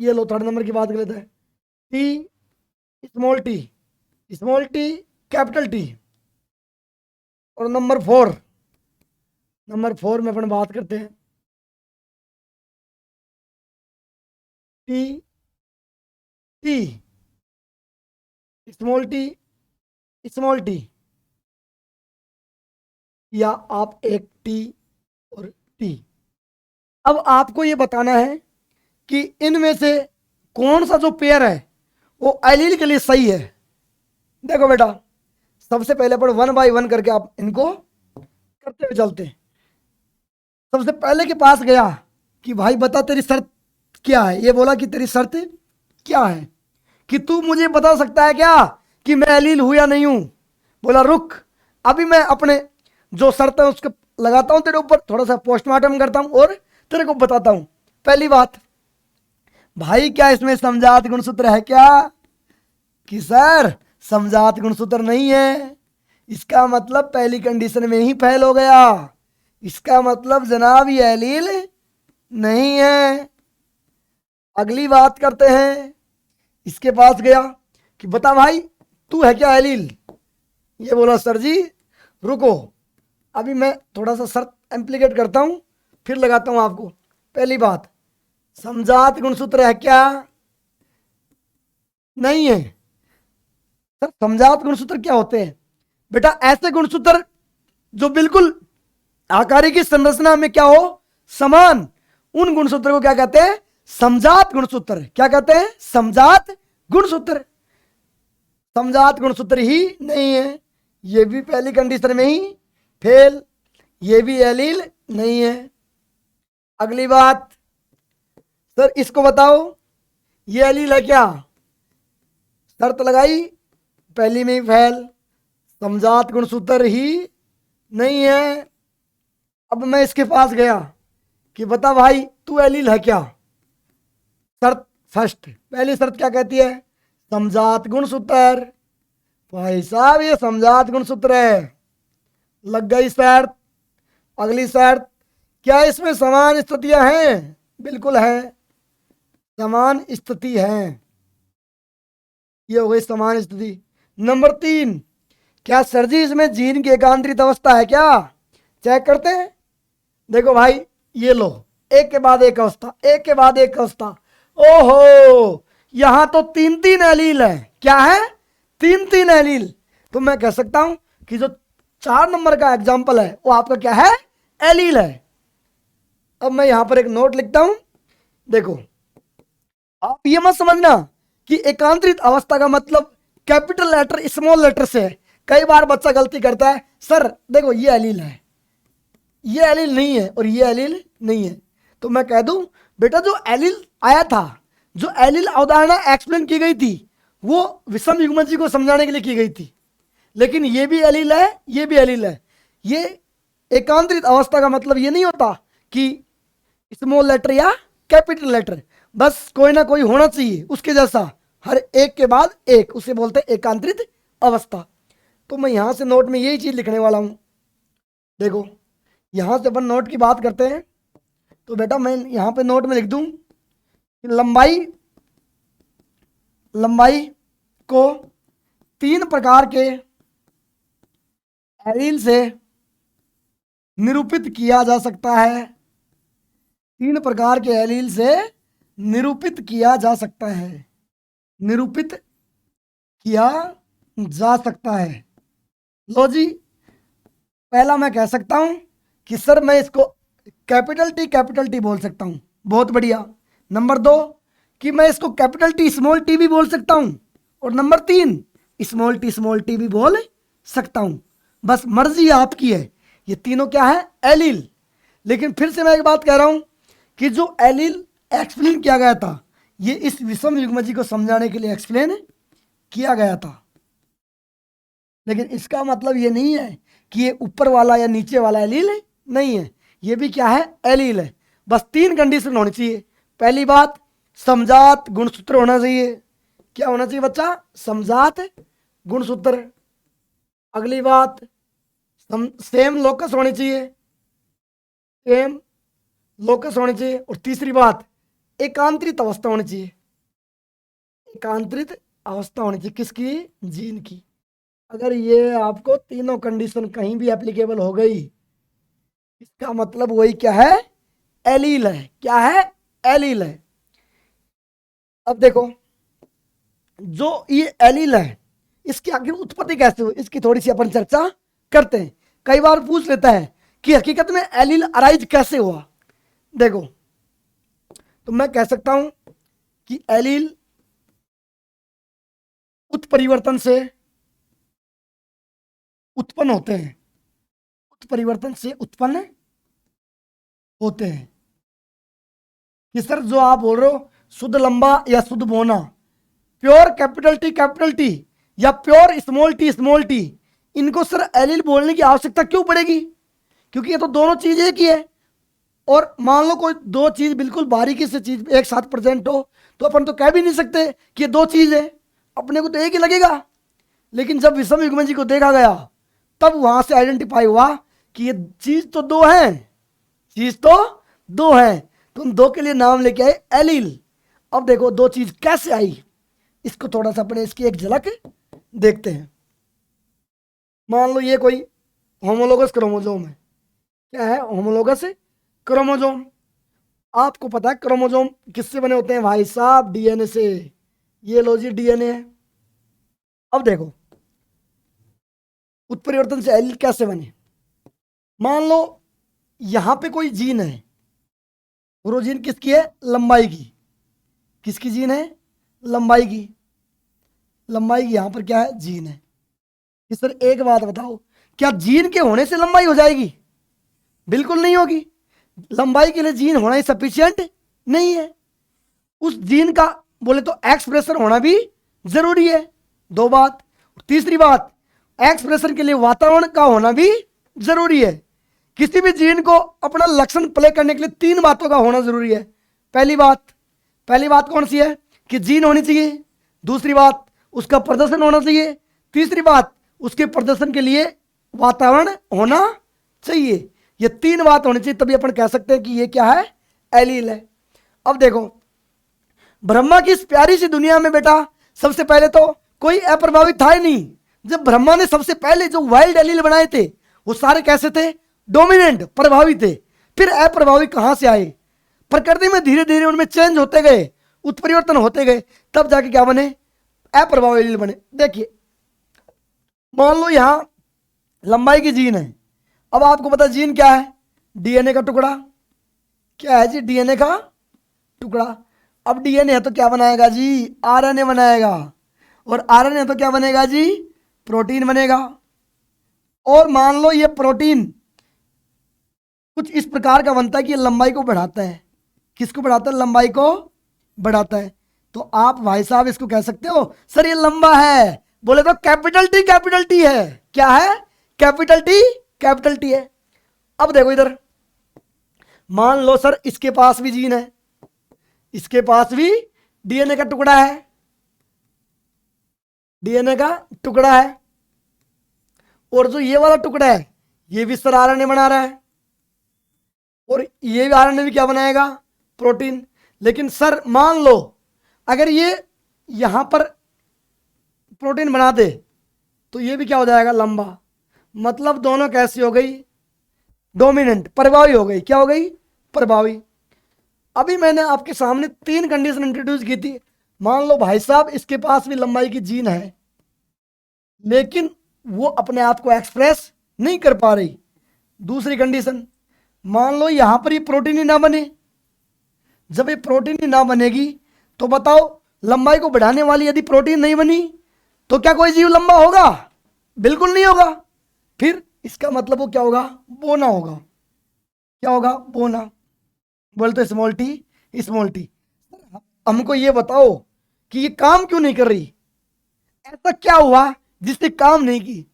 ये लो थर्ड नंबर की बात कर लेते हैं, T small T capital T. और नंबर फोर में अपन बात करते हैं टी स्मॉल टी, या आप एक टी और टी। अब आपको ये बताना है कि इनमें से कौन सा जो पेयर है वो एलील के लिए सही है। देखो बेटा, सबसे पहले अपन 1 बाय 1 करके आप इनको करते हुए चलते हैं। सबसे पहले के पास गया कि भाई बता तेरी शर्त क्या है। ये बोला कि तेरी शर्त क्या है, कि तू मुझे बता सकता है क्या कि मैं एलील हूं या नहीं हूं। बोला रुक, अभी मैं अपने जो शर्त है उसको लगाता हूं तेरे ऊपर, थोड़ा सा पोस्टमार्टम करता हूं और तेरे को बताता हूं। पहली बात, भाई क्या इसमें समझात गुणसूत्र है क्या? कि सर समझात गुणसूत्र नहीं है। इसका मतलब पहली कंडीशन में ही फेल हो गया। इसका मतलब जनाब ये एलील नहीं है। अगली बात करते हैं। इसके पास गया कि बता भाई तू है क्या एलील? ये बोला सर जी रुको, अभी मैं थोड़ा सा शर्त एम्प्लीकेट करता हूं फिर लगाता हूं आपको। पहली बात, समझात गुणसूत्र है क्या? नहीं है। सर समझात गुणसूत्र क्या होते हैं? बेटा ऐसे गुणसूत्र जो बिल्कुल आकारी की संरचना में क्या हो, समान, उन गुणसूत्र को क्या कहते हैं? समझात गुणसूत्र। क्या कहते हैं? समझात गुणसूत्र। समझात गुणसूत्र ही नहीं है। ये भी पहली कंडीशन में ही फेल, ये भी एलील नहीं है। अगली बात, सर इसको बताओ ये एलील है क्या? शर्त लगाई, पहली में ही फेल, समझात गुणसूत्र ही नहीं है। अब मैं इसके पास गया कि बता भाई तू एलील है क्या? शर्त फर्स्ट, पहली शर्त क्या कहती है? समझात गुणसूत्र। भाई साहब ये समझात गुणसूत्र है, लग गई शर्त। अगली शर्त, क्या इसमें समान स्थितियां हैं? बिल्कुल है, समान स्थिति है। ये हो गई समान स्थिति। नंबर 3, क्या सर जी इसमें जीन की एकांतरित अवस्था है क्या? चेक करते हैं। देखो भाई ये लो, एक के बाद एक अवस्था, एक के बाद एक अवस्था। ओहो, यहां तो तीन तीन एलील है। क्या है? तीन तीन एलील। तो मैं कह सकता हूं कि जो 4 नंबर का एग्जाम्पल है वो आपका क्या है? एलील है। अब मैं यहां पर एक नोट लिखता हूं। देखो, आप ये मत समझना कि एकांतरित अवस्था का मतलब कैपिटल लेटर स्मॉल लेटर से है। कई बार बच्चा गलती करता है, सर देखो ये एलील है, ये एलील नहीं है और ये एलील नहीं है। तो मैं कह दूं बेटा जो एलील आया था, जो एलील अवधारणा एक्सप्लेन की गई थी, वो विषम युग्मजी को समझाने के लिए की गई थी। लेकिन ये भी एलील है, ये भी एलील है। ये एकांतरित अवस्था का मतलब ये नहीं होता कि स्मॉल लेटर या कैपिटल लेटर, बस कोई ना कोई होना चाहिए उसके जैसा, हर एक के बाद एक, उसे बोलते हैं एकांतरित अवस्था। तो मैं यहां से नोट में यही चीज लिखने वाला हूं। देखो, यहां से अपन नोट की बात करते हैं। तो बेटा मैं यहां पे नोट में लिख दूं कि लंबाई को 3 प्रकार के एलील से निरूपित किया जा सकता है। 3 प्रकार के एलील से निरूपित किया जा सकता है, निरूपित किया जा सकता है। लो जी, पहला मैं कह सकता हूं कि सर मैं इसको कैपिटल टी बोल सकता हूं। बहुत बढ़िया। नंबर 2 कि मैं इसको कैपिटल टी स्मॉल टी भी बोल सकता हूं। और नंबर 3 स्मॉल टी भी बोल सकता हूं। बस मर्जी आपकी है। ये तीनों क्या है? एलील। लेकिन फिर से मैं एक बात कह रहा हूं कि जो एलील एक्सप्लेन किया गया था, ये इस विषम युग्मजी को समझाने के लिए एक्सप्लेन किया गया था। लेकिन इसका मतलब ये नहीं है कि ये ऊपर वाला या नीचे वाला एलील नहीं है। ये भी क्या है? एलील है। बस 3 कंडीशन होनी चाहिए। पहली बात, समजात गुणसूत्र होना चाहिए। क्या होना चाहिए बच्चा? समजात गुणसूत्र। अगली बात, सेम लोकस होनी चाहिए, सेम लोकस होनी चाहिए। और तीसरी बात, एकांतरित अवस्था होनी चाहिए। एकांतरित अवस्था होनी चाहिए किसकी? जीन की। अगर ये आपको तीनों कंडीशन कहीं भी एप्लीकेबल हो गई, इसका मतलब वही क्या है? एलील है। क्या है? एलील है। अब देखो, जो ये एलील है, इसकी आखिर उत्पत्ति कैसे हुई, इसकी थोड़ी सी अपन चर्चा करते हैं। कई बार पूछ लेता है कि हकीकत में एलील अराइज कैसे हुआ। देखो, तो मैं कह सकता हूं कि एलील उत्परिवर्तन से उत्पन्न होते हैं, उत्परिवर्तन से उत्पन्न होते हैं। कि सर जो आप बोल रहे हो शुद्ध लंबा या शुद्ध बोना, प्योर कैपिटल टी या प्योर स्मॉल टी, इनको सर एलील बोलने की आवश्यकता क्यों पड़ेगी? क्योंकि ये तो दोनों चीज एक ही है। और मान लो कोई दो चीज बिल्कुल बारीकी से चीज एक साथ प्रेजेंट हो, तो अपन तो कह भी नहीं सकते कि ये दो चीज है, अपने को तो एक ही लगेगा। लेकिन जब विषम युग्मजी को देखा गया, तब वहां से आइडेंटिफाई हुआ कि ये चीज तो दो है, चीज तो दो है। तो उन दो के लिए नाम लेके आए एलील। अब देखो दो चीज कैसे आई, इसको थोड़ा सा अपने इसकी एक झलक देखते हैं। मान लो ये कोई होमोलोगस क्रोमोजोम है। क्या है? Homologous chromosome. आपको पता है क्रोमोजोम किससे बने होते हैं भाई साहब? डीएनए से। ये लो जी डीएनए है। अब देखो उत्परिवर्तन से एलील कैसे बने। मान लो यहां पे कोई जीन है, वो जीन किसकी है? लंबाई की। किसकी जीन है? लंबाई की। लंबाई की यहां पर क्या है? जीन है। कि सर एक बात बताओ, क्या जीन के होने से लंबाई हो जाएगी? बिल्कुल नहीं होगी। लंबाई के लिए जीन होना ही सफिशिएंट नहीं है। उस जीन का बोले तो एक्सप्रेशन होना भी जरूरी है। दो बात। तीसरी बात, एक्सप्रेशन के लिए वातावरण का होना भी जरूरी है। किसी भी जीन को अपना लक्षण प्ले करने के लिए 3 बातों का होना जरूरी है। पहली बात कौन सी है? कि जीन होनी चाहिए। दूसरी बात, उसका प्रदर्शन होना चाहिए। तीसरी बात, उसके प्रदर्शन के लिए वातावरण होना चाहिए। ये 3 बात होनी चाहिए, तभी अपन कह सकते हैं कि ये क्या है? एलील है। अब देखो, ब्रह्मा की इस प्यारी सी दुनिया में बेटा सबसे पहले तो कोई अप्रभावित था ही नहीं। जब ब्रह्मा ने सबसे पहले जो वाइल्ड एलील बनाए थे, वो सारे कैसे थे? डोमिनेंट, प्रभावी थे। फिर अप्रभावी कहां से आए? प्रकृति में धीरे धीरे उनमें चेंज होते गए, उत्परिवर्तन होते गए, तब जाके क्या बने, अप्रभावी एलील बने। देखिए मान लो यहां लंबाई की जीन है। अब आपको पता जीन क्या है, डीएनए का टुकड़ा। क्या है जी, डीएनए का टुकड़ा। अब डीएनए है तो क्या बनाएगा जी, आरएनए बनाएगा, और आरएनए है तो क्या बनेगा जी, प्रोटीन बनेगा। और मान लो ये प्रोटीन कुछ इस प्रकार का बनता है कि ये लंबाई को बढ़ाता है। किसको बढ़ाता है, लंबाई को बढ़ाता है। तो आप भाई साहब इसको कह सकते हो सर ये लंबा है, बोले तो कैपिटल टी है। क्या है, कैपिटल टी है। अब देखो इधर, मान लो सर इसके पास भी जीन है, इसके पास भी डीएनए का टुकड़ा है, डीएनए का टुकड़ा है, और जो ये वाला टुकड़ा है ये भी सर आरएनए बना रहा है, और ये भी आरएनए भी क्या बनाएगा, प्रोटीन। लेकिन सर मान लो अगर ये यहां पर प्रोटीन बना दे तो ये भी क्या हो जाएगा, लंबा। मतलब दोनों कैसी हो गई, डोमिनेंट, प्रभावी हो गई। क्या हो गई, प्रभावी। अभी मैंने आपके सामने 3 कंडीशन इंट्रोड्यूस की थी। मान लो भाई साहब इसके पास भी लंबाई की जीन है, लेकिन वो अपने आप को एक्सप्रेस नहीं कर पा रही। दूसरी कंडीशन, मान लो यहां पर ये प्रोटीन ही ना बने। जब ये प्रोटीन ही ना बनेगी तो बताओ लंबाई को बढ़ाने वाली यदि प्रोटीन नहीं बनी तो क्या कोई जीव लंबा होगा, बिल्कुल नहीं होगा। फिर इसका मतलब वो क्या होगा, बोना होगा। क्या होगा, बोना। बोलते स्मॉल टी। हमको ये बताओ कि ये काम क्यों नहीं कर रही, ऐसा क्या हुआ जिसने काम नहीं की।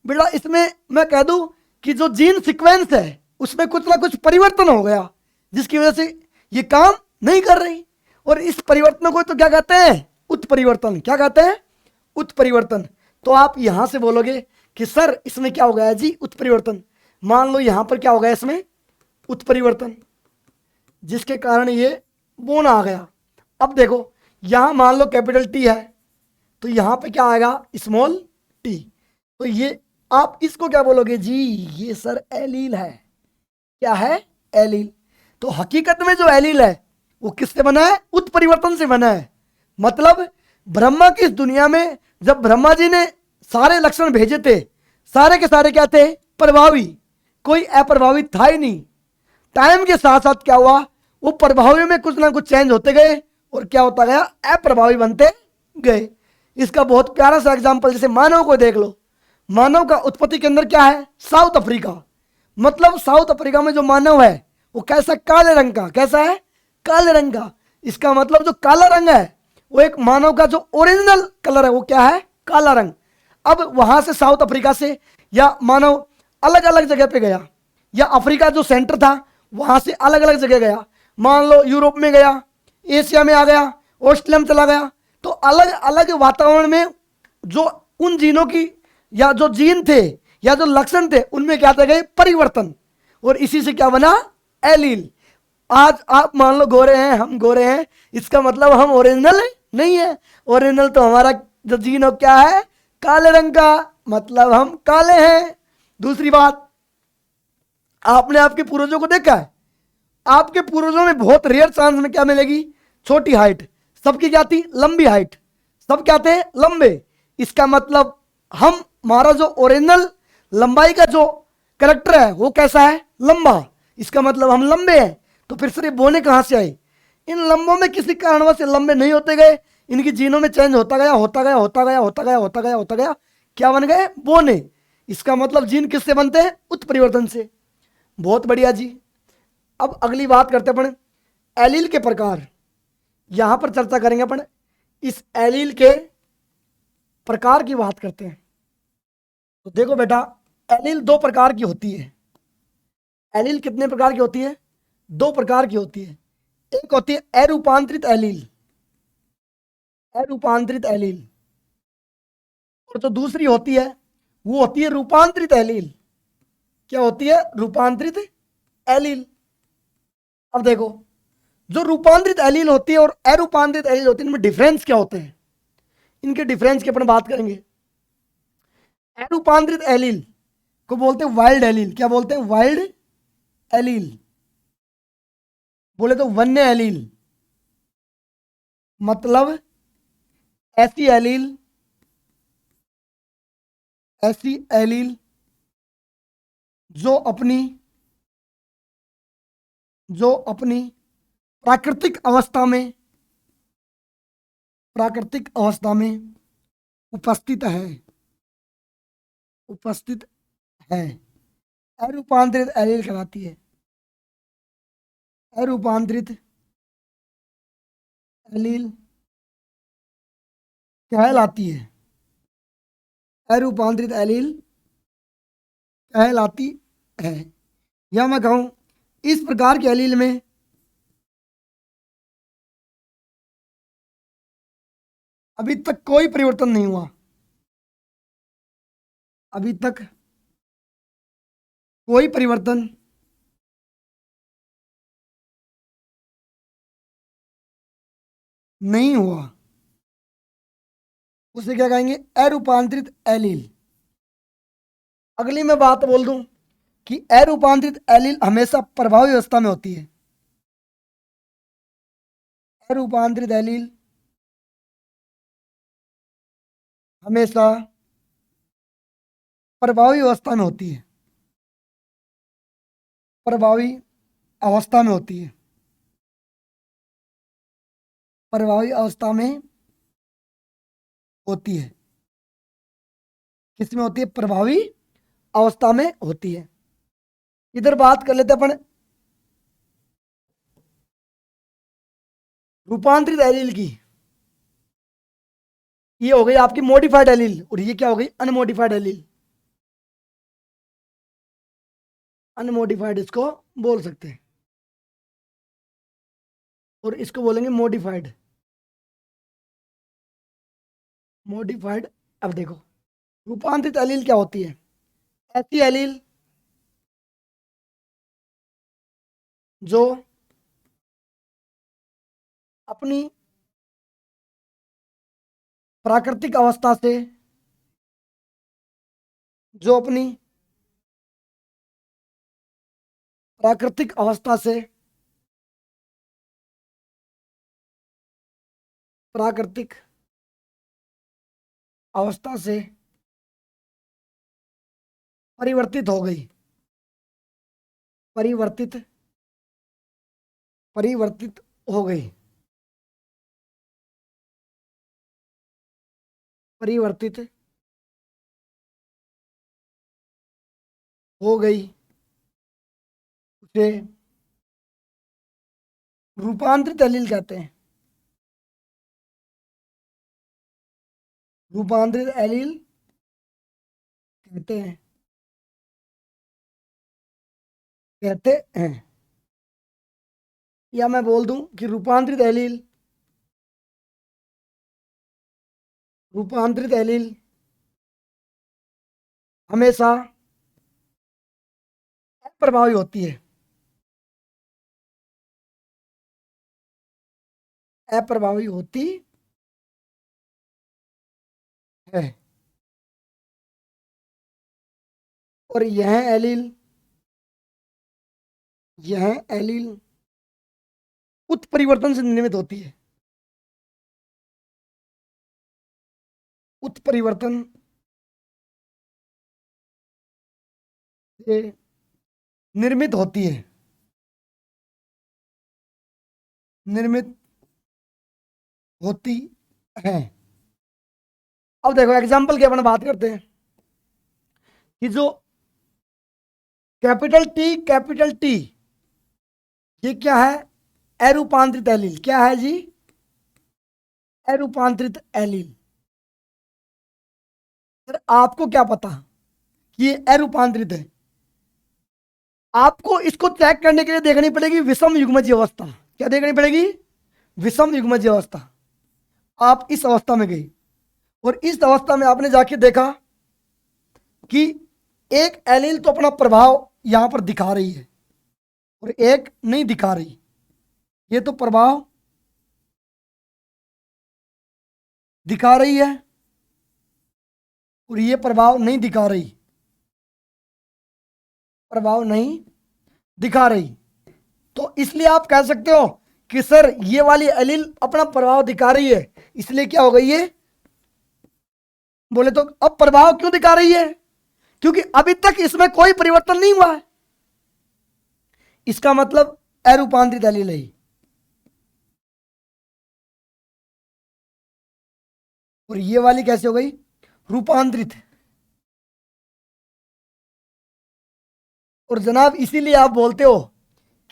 बेटा इसमें मैं कह दूं कि जो जीन सीक्वेंस है उसमें कुछ ना कुछ परिवर्तन हो गया जिसकी वजह से ये काम नहीं कर रही। और इस परिवर्तन को तो क्या कहते हैं, उत्परिवर्तन। क्या कहते हैं, उत्परिवर्तन। तो आप यहां से बोलोगे कि सर इसमें क्या हो गया जी, उत्परिवर्तन। मान लो यहां पर क्या हो गया, इसमें उत्परिवर्तन, जिसके कारण ये बोना आ गया। अब देखो यहां मान लो कैपिटल टी है तो यहां पे क्या आएगा, स्मॉल टी। तो ये आप इसको क्या बोलोगे जी, ये सर एलील है। क्या है, एलील। तो हकीकत में जो एलील है वो किससे बना है, उत्परिवर्तन से बना है। मतलब ब्रह्मा की इस दुनिया में जब ब्रह्मा जी ने सारे लक्षण भेजे थे, सारे के सारे क्या थे, प्रभावी, कोई अप्रभावी था ही नहीं। टाइम के साथ साथ क्या हुआ, वो प्रभावी में कुछ ना कुछ चेंज होते गए और क्या होता गया, अप्रभावी बनते गए। इसका बहुत प्यारा सा एग्जांपल जैसे मानव को देख लो। मानव का उत्पत्ति के अंदर क्या है, साउथ अफ्रीका। मतलब साउथ अफ्रीका में जो मानव है वो कैसा, काले रंग का। कैसा है, काले रंग का। इसका मतलब जो काला रंग है वो एक मानव का जो ओरिजिनल कलर है वो क्या है, काला रंग। अब वहां से साउथ अफ्रीका से या मानव अलग अलग जगह पे गया, या अफ्रीका जो सेंटर था वहां से अलग अलग जगह गया। मान लो यूरोप में गया, एशिया में आ गया, ऑस्ट्रेलिया में चला गया। तो अलग अलग वातावरण में जो उन जीनों की या जो जीन थे या जो लक्षण थे उनमें क्या थे गए, परिवर्तन। और इसी से क्या बना, एलील। आज आप मान लो गोरे हैं, हम गोरे हैं, इसका मतलब हम ओरिजिनल नहीं है। ओरिजिनल तो हमारा जो जीन हो क्या है, काले रंग का, मतलब हम काले हैं। दूसरी बात, आपने आपके पूर्वजों को देखा है, आपके पूर्वजों में बहुत रेयर चांस में क्या मिलेगी, छोटी हाइट। सबकी क्या थी, लंबी हाइट। सब क्या थे, लंबे। इसका मतलब हम, हमारा जो ओरिजिनल लंबाई का जो करेक्टर है वो कैसा है, लंबा। इसका मतलब हम लंबे हैं। तो फिर से बोने कहां से आए, इन लंबों में किसी कारणवश से लंबे नहीं होते गए, इनकी जीनों में चेंज होता गया, क्या बन गए, बोने। इसका मतलब जीन किससे बनते हैं, उत्परिवर्तन से। बहुत बढ़िया जी। अब अगली बात करते हैं अपन एलील के प्रकार। यहां पर चर्चा करेंगे अपन इस एलील के प्रकार की बात करते हैं। तो देखो बेटा, एलील 2 प्रकार की होती है। एलील कितने प्रकार की होती है, 2 प्रकार की होती है। एक होती है अरूपांतरित एलील, अरूपांतरित एलील, और जो दूसरी होती है वो होती है रूपांतरित एलील। क्या होती है, रूपांतरित एलील। अब देखो, जो रूपांतरित एलील होती है और अरूपांतरित एलील होती है, इनमें डिफरेंस क्या होते हैं, इनके डिफरेंस की अपन बात करेंगे। अरूपांतरित एलील को बोलते हैं वाइल्ड एलील। क्या बोलते हैं, वाइल्ड एलील। बोले तो वन्य एलील, मतलब ऐसी एलील, ऐसी एलील जो अपनी, जो अपनी प्राकृतिक अवस्था में, प्राकृतिक अवस्था में उपस्थित है, उपस्थित है, अरूपांतरित एलील कहलाती है। अरूपांतरित एलील कहलाती है, अरूपांतरित एलील कहलाती है। या मैं कहूं इस प्रकार के एलील में अभी तक कोई परिवर्तन नहीं हुआ, अभी तक कोई परिवर्तन नहीं हुआ, उसे क्या कहेंगे? अरूपांतरित एलील। अगली मैं बात बोल दूं कि अरूपांतरित एलील हमेशा प्रभावी अवस्था में होती है। अरूपांतरित एलील हमेशा प्रभावी अवस्था में होती है, प्रभावी अवस्था में होती है, प्रभावी अवस्था में होती है। किसमें होती है? प्रभावी अवस्था में होती है। इधर बात कर लेते अपन रूपांतरित एलील की। ये हो गई आपकी मॉडिफाइड एलील और ये क्या हो गई? Unmodified allele. अनमोडिफाइड इसको बोल सकते हैं और इसको बोलेंगे मॉडिफाइड। मॉडिफाइड। अब देखो रूपांतरित एलील क्या होती है? ऐसी एलील जो अपनी प्राकृतिक अवस्था से, जो अपनी प्राकृतिक अवस्था से, प्राकृतिक अवस्था से परिवर्तित हो गई, परिवर्तित, परिवर्तित हो गई, परिवर्तित हो गई, उसे रूपांतरित एलील कहते हैं। रूपांतरित एलील कहते हैं, कहते हैं। या मैं बोल दूं कि रूपांतरित एलील, रूपांतरित एलील हमेशा अप्रभावी होती है, अप्रभावी होती है। और यह एलील, यह एलील उत्परिवर्तन से निर्मित होती है, उत्परिवर्तन से निर्मित होती है, निर्मित होती है। अब देखो एग्जाम्पल की अपन बात करते हैं कि जो कैपिटल टी ये क्या है? अरूपांतरित एलील। क्या है जी? अरूपांतरित एलील। सर आपको क्या पता कि ये अरूपांतरित है? आपको इसको चेक करने के लिए देखनी पड़ेगी विषम युग्मजीय अवस्था। क्या देखनी पड़ेगी? विषम युग्मजीय अवस्था। आप इस अवस्था में गई और इस अवस्था में आपने जाके देखा कि एक एलील तो अपना प्रभाव यहां पर दिखा रही है और एक नहीं दिखा रही। ये तो प्रभाव दिखा रही है और ये प्रभाव नहीं दिखा रही, प्रभाव नहीं दिखा रही। तो इसलिए आप कह सकते हो कि सर ये वाली एलील अपना प्रभाव दिखा रही है, इसलिए क्या हो गई ये, बोले तो अब प्रभाव क्यों दिखा रही है, क्योंकि अभी तक इसमें कोई परिवर्तन नहीं हुआ है, इसका मतलब अरूपांतरित एलील है। और ये वाली कैसे हो गई, रूपांतरित। और जनाब इसीलिए आप बोलते हो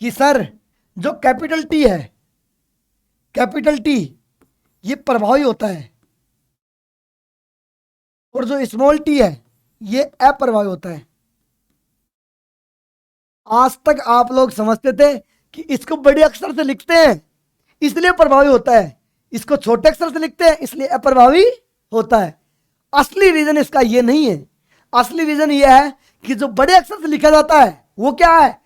कि सर जो कैपिटल टी है, कैपिटल टी ये प्रभावी होता है, और जो स्मॉल टी है ये अप्रभावी होता है। आज तक आप लोग समझते थे कि इसको बड़े अक्षर से लिखते हैं इसलिए प्रभावी होता है, इसको छोटे अक्षर से लिखते हैं इसलिए अप्रभावी होता है। असली रीजन इसका ये नहीं है, असली रीजन ये है कि जो बड़े अक्षर से लिखा जाता है वो क्या है,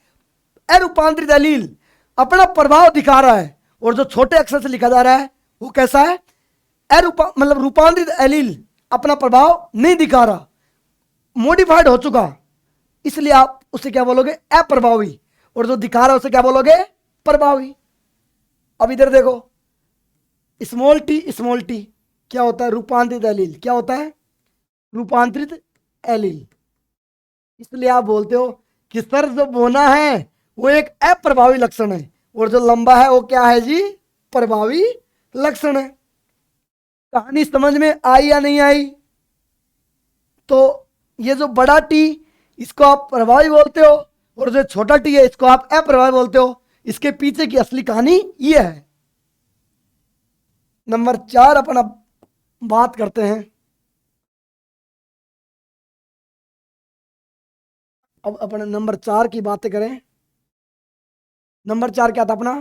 अरूपांतरित एलील अपना प्रभाव दिखा रहा है, और जो छोटे अक्षर से लिखा जा रहा है वो कैसा है, मतलब रूपांतरित एलील अपना प्रभाव नहीं दिखा रहा, मॉडिफाइड हो चुका, इसलिए आप उसे क्या बोलोगे, अप्रभावी, और जो दिखा रहा है उसे क्या बोलोगे, प्रभावी। अब इधर देखो, स्मॉल टी क्या होता है, रूपांतरित एलील, क्या होता है, रूपांतरित एलील। इसलिए आप बोलते हो कि सर जो बोना है वो एक अप्रभावी लक्षण है, और जो लंबा है वो क्या है जी, प्रभावी लक्षण है। कहानी समझ में आई या नहीं आई? तो ये जो बड़ा टी इसको आप प्रभावी बोलते हो, और जो छोटा टी है इसको आप अप्रभावी बोलते हो, इसके पीछे की असली कहानी ये है। नंबर 4 अपना बात करते हैं। अब अपने नंबर 4 की बातें करें। नंबर 4 क्या था अपना,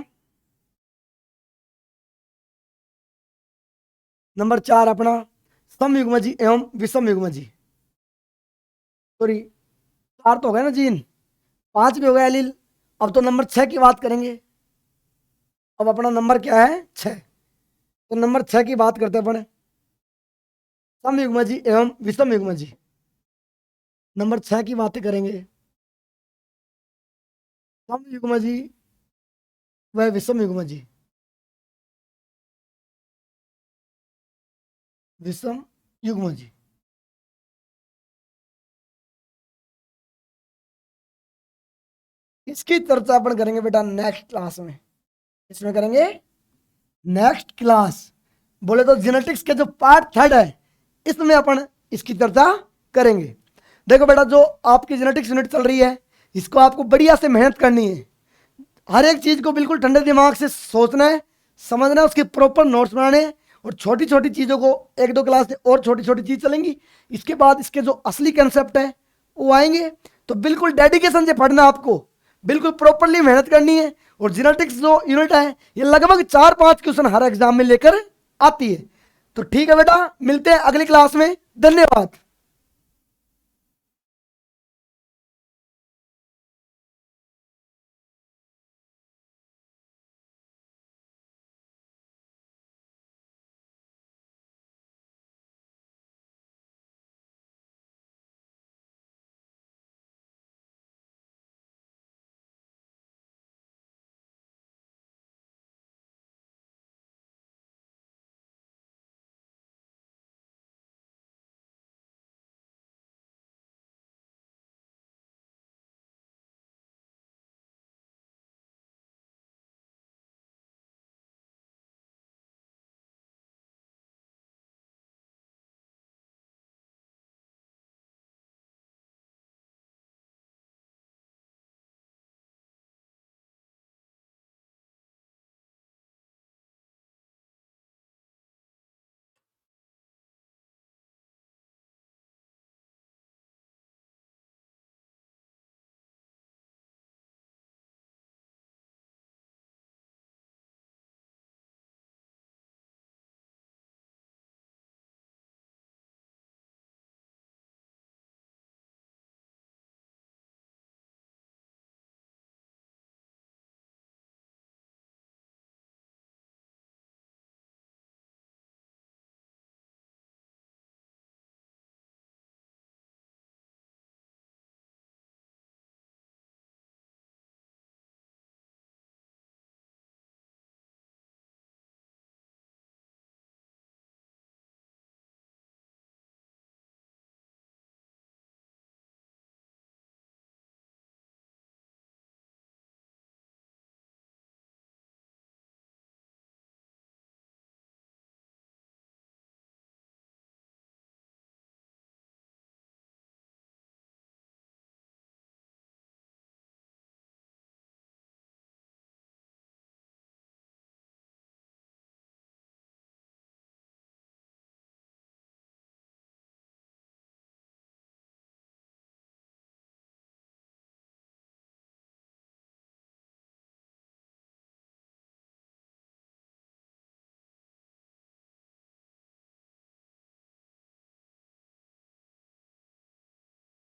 नंबर 4 अपना समयुग्मजी एवं विषमयुग्मजी। सॉरी 4 तो हो गए ना जीन, 5 भी हो गए एलील। अब तो नंबर 6 की बात करेंगे। अब अपना नंबर क्या है, 6। तो नंबर 6 की बात करते हैं अपन, समयुग्मजी एवं विषमयुग्मजी। नंबर 6 की बातें करेंगे, समयुग्मजी व विषमयुग्मजी। विषमयुग्मजी इसकी चर्चा अपन करेंगे बेटा नेक्स्ट क्लास में, इसमें करेंगे नेक्स्ट क्लास। बोले तो जेनेटिक्स के जो पार्ट 3 है इसमें अपन इसकी चर्चा करेंगे। देखो बेटा, जो आपकी जेनेटिक्स यूनिट चल रही है इसको आपको बढ़िया से मेहनत करनी है, हर एक चीज को बिल्कुल ठंडे दिमाग से सोचना है, समझना है, उसके प्रॉपर नोट्स बनाने हैं, और छोटी छोटी चीज़ों को 1-2 क्लास से और छोटी छोटी चीज़ चलेंगी, इसके बाद इसके जो असली कंसेप्ट है वो आएंगे। तो बिल्कुल डेडिकेशन से पढ़ना, आपको बिल्कुल प्रॉपरली मेहनत करनी है। और जेनेटिक्स जो यूनिट है ये लगभग 4-5 क्वेश्चन हर एग्जाम में लेकर आती है। तो ठीक है बेटा, मिलते हैं अगली क्लास में, धन्यवाद।